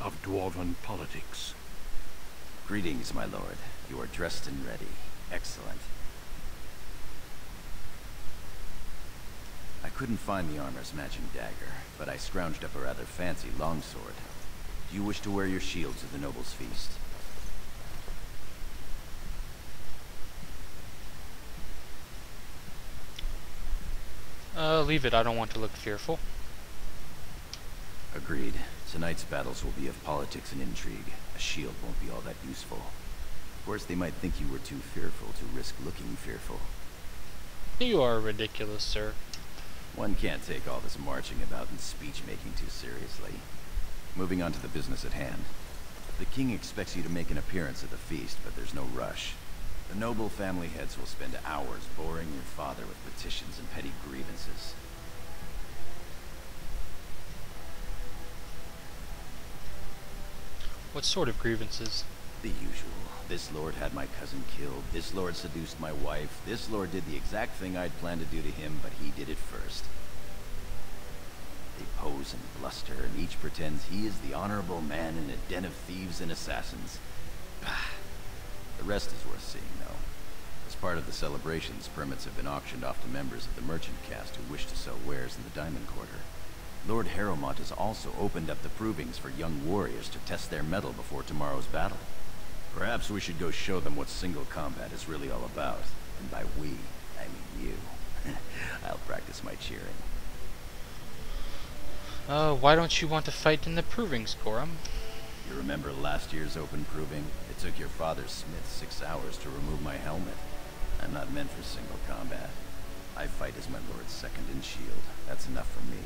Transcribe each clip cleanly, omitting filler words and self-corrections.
of dwarven politics. Greetings, my lord. You are dressed and ready. Excellent. I couldn't find the armor's matching dagger, but I scrounged up a rather fancy longsword. Do you wish to wear your shield to the noble's feast? Leave it. I don't want to look fearful. Agreed. Tonight's battles will be of politics and intrigue. A shield won't be all that useful. Of course, they might think you were too fearful to risk looking fearful. You are ridiculous, sir. One can't take all this marching about and speech-making too seriously. Moving on to the business at hand. The king expects you to make an appearance at the feast, but there's no rush. The noble family heads will spend hours boring your father with petitions and petty grievances. What sort of grievances? The usual. This lord had my cousin killed. This lord seduced my wife. This lord did the exact thing I'd planned to do to him, but he did it first. They pose and bluster, and each pretends he is the honorable man in a den of thieves and assassins. The rest is worth seeing, though. As part of the celebrations, permits have been auctioned off to members of the merchant caste who wish to sell wares in the Diamond Quarter. Lord Harrowmont has also opened up the provings for young warriors to test their mettle before tomorrow's battle. Perhaps we should go show them what single combat is really all about. And by we, I mean you. I'll practice my cheering. Why don't you want to fight in the provings, Gorham? You remember last year's open proving? It took your father's smith 6 hours to remove my helmet. I'm not meant for single combat. I fight as my lord's second in shield. That's enough for me.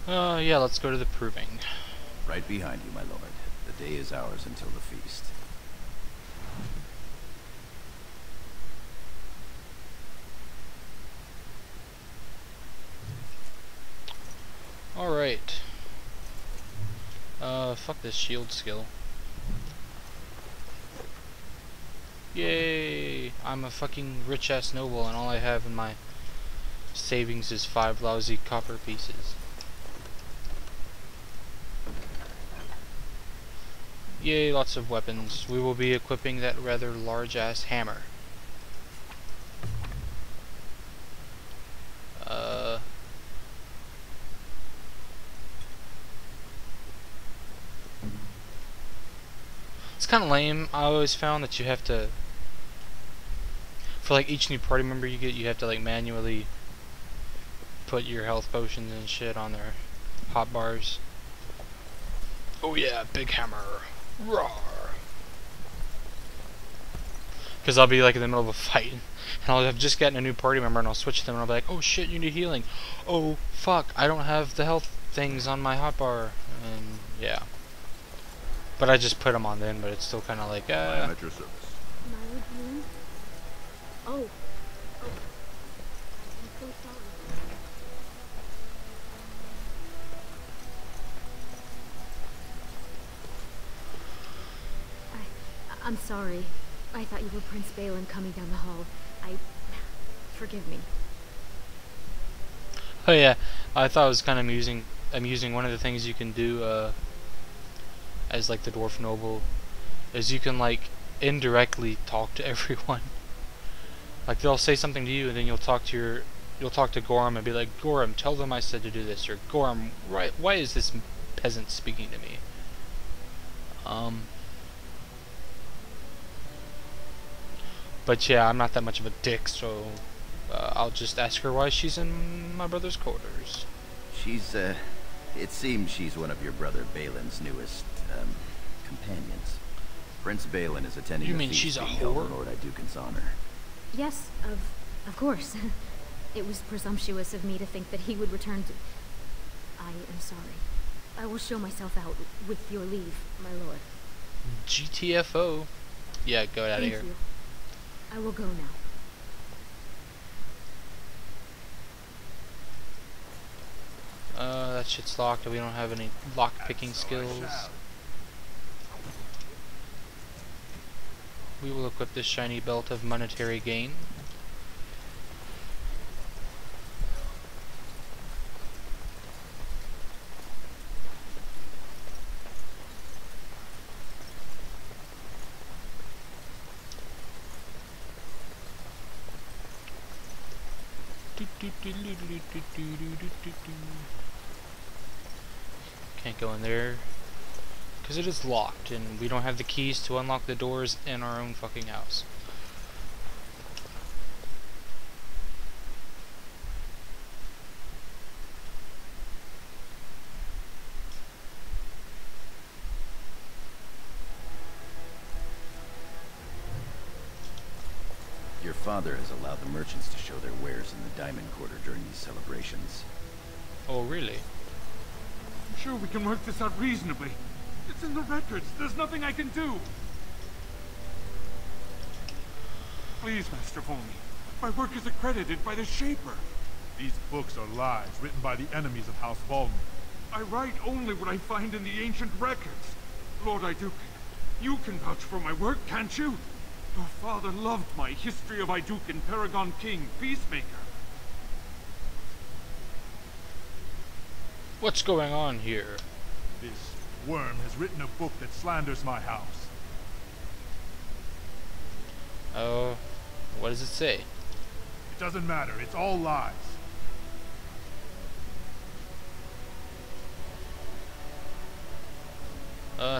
Yeah, let's go to the proving. Right behind you, my lord. The day is ours until the feast. Alright. Fuck this shield skill. Yay! I'm a fucking rich-ass noble, and all I have in my savings is 5 lousy copper pieces. Yay, lots of weapons. We will be equipping that rather large-ass hammer. It's kind of lame. I always found that you have to, for like each new party member you get, you have to like manually put your health potions and shit on their hotbars. Oh yeah, big hammer. Roar. Because I'll be like in the middle of a fight, and I'll have just gotten a new party member, and I'll switch them, and I'll be like, oh shit, you need healing. Oh fuck, I don't have the health things on my hotbar. And yeah. But I just put them on then, but it's still kind of like, I am at your service. Oh. I'm so sorry. I'm sorry. I thought you were Prince Balin coming down the hall. Forgive me. oh yeah, I thought it was kind of amusing. One of the things you can do, as like the Dwarf Noble, is you can like indirectly talk to everyone. Like they'll say something to you, and then you'll talk to Gorham and be like, Gorham, tell them I said to do this, or Gorham, right? Why is this peasant speaking to me? But yeah, I'm not that much of a dick, so I'll just ask her why she's in my brother's quarters. She's, it seems she's one of your brother Balin's newest, companions. Prince Balin is attending You the mean feast she's a being held in whore? Lord Idukin's honor. Yes, of course. It was presumptuous of me to think that he would return to... I am sorry. I will show myself out with your leave, my lord. GTFO. Yeah, go out of Thank here. you. I will go now. That shit's locked, and we don't have any lock-picking skills. We will equip this shiny belt of monetary gain. Can't go in there because it is locked and we don't have the keys to unlock the doors in our own fucking house. Your father has allowed the merchants to show their wares in the Diamond Quarter during these celebrations. Oh, really? I'm sure we can work this out reasonably. It's in the records. There's nothing I can do. Please, Master Volney. My work is accredited by the Shaper. These books are lies written by the enemies of House Volney. I write only what I find in the ancient records. Lord Iduken, you can vouch for my work, can't you? Your father loved my History of Iduken, Paragon King, Peacemaker. What's going on here? This worm has written a book that slanders my house. Oh, what does it say? It doesn't matter, it's all lies.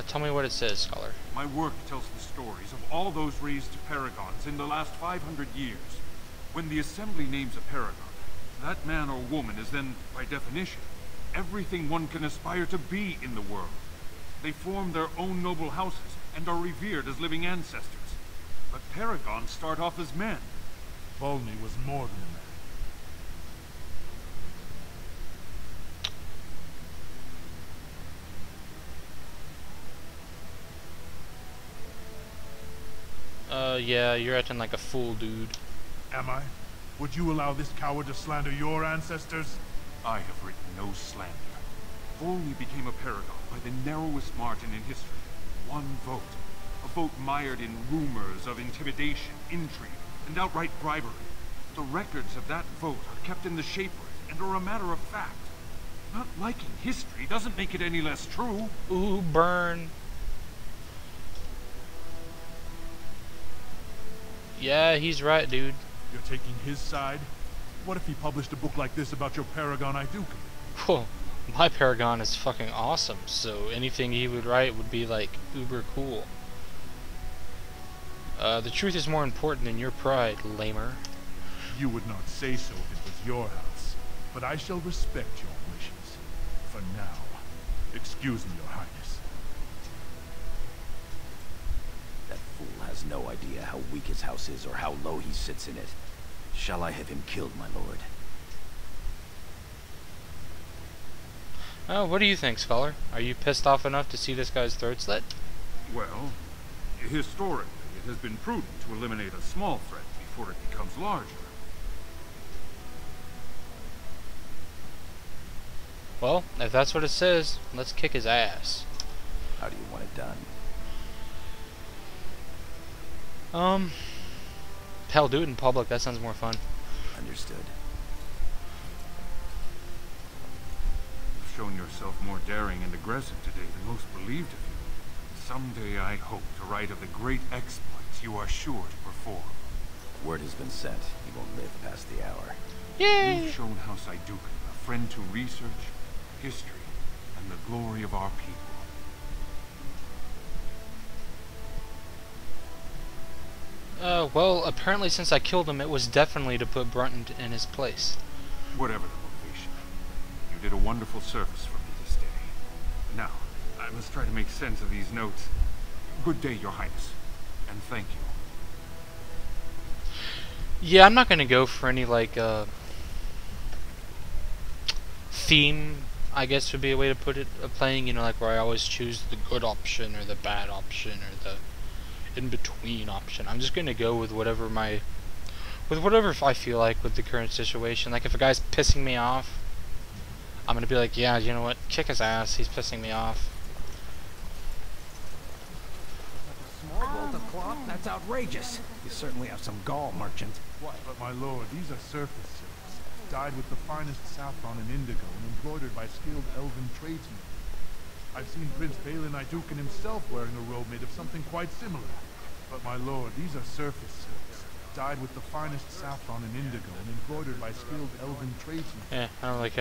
Tell me what it says, Scholar. My work tells the stories of all those raised to paragons in the last 500 years. When the Assembly names a paragon, that man or woman is then, by definition, everything one can aspire to be in the world. They form their own noble houses and are revered as living ancestors. But paragons start off as men. Volney was more than a man. Yeah, you're acting like a fool, dude. Am I? Would you allow this coward to slander your ancestors? I have written no slander. Volney became a paragon by the narrowest margin in history. One vote. A vote mired in rumors of intimidation, intrigue, and outright bribery. The records of that vote are kept in the Shaper and are a matter of fact. Not liking history doesn't make it any less true. Ooh, burn. Yeah, he's right, dude. You're taking his side? What if he published a book like this about your paragon Iduken? Well, my paragon is fucking awesome, so anything he would write would be like uber cool. The truth is more important than your pride, lamer. You would not say so if it was your house, but I shall respect your wishes. For now, excuse me, Your Highness. That fool has no idea how weak his house is or how low he sits in it. Shall I have him killed, my lord? Oh, what do you think, Scholar? Are you pissed off enough to see this guy's throat slit? Well, historically, it has been prudent to eliminate a small threat before it becomes larger. Well, if that's what it says, let's kick his ass. How do you want it done? Hell, do it in public. That sounds more fun. Understood. You've shown yourself more daring and aggressive today than most believed of you. Someday I hope to write of the great exploits you are sure to perform. Word has been sent. He won't live past the hour. Yay! You've shown House Iduken a friend to research, history, and the glory of our people. Well, apparently since I killed him, it was definitely to put Brunton in his place. Whatever the motivation, you did a wonderful service for me this day. Now, I must try to make sense of these notes. Good day, Your Highness, and thank you. Yeah, I'm not gonna go for any, like, theme, I guess would be a way to put it, playing, you know, like where I always choose the good option or the bad option or the in-between option. I'm just gonna go with whatever I feel like with the current situation. Like if a guy's pissing me off, I'm gonna be like, yeah, you know what, kick his ass, he's pissing me off. Small bolt of cloth? That's outrageous. You certainly have some gall, merchant. What? But my lord, these are surface silks, dyed with the finest saffron and indigo and embroidered by skilled elven tradesmen. I've seen Prince Balin Iduken himself wearing a robe made of something quite similar. But my lord, these are surface silks. dyed with the finest saffron and indigo and embroidered by skilled elven tradesmen. Yeah, I don't like.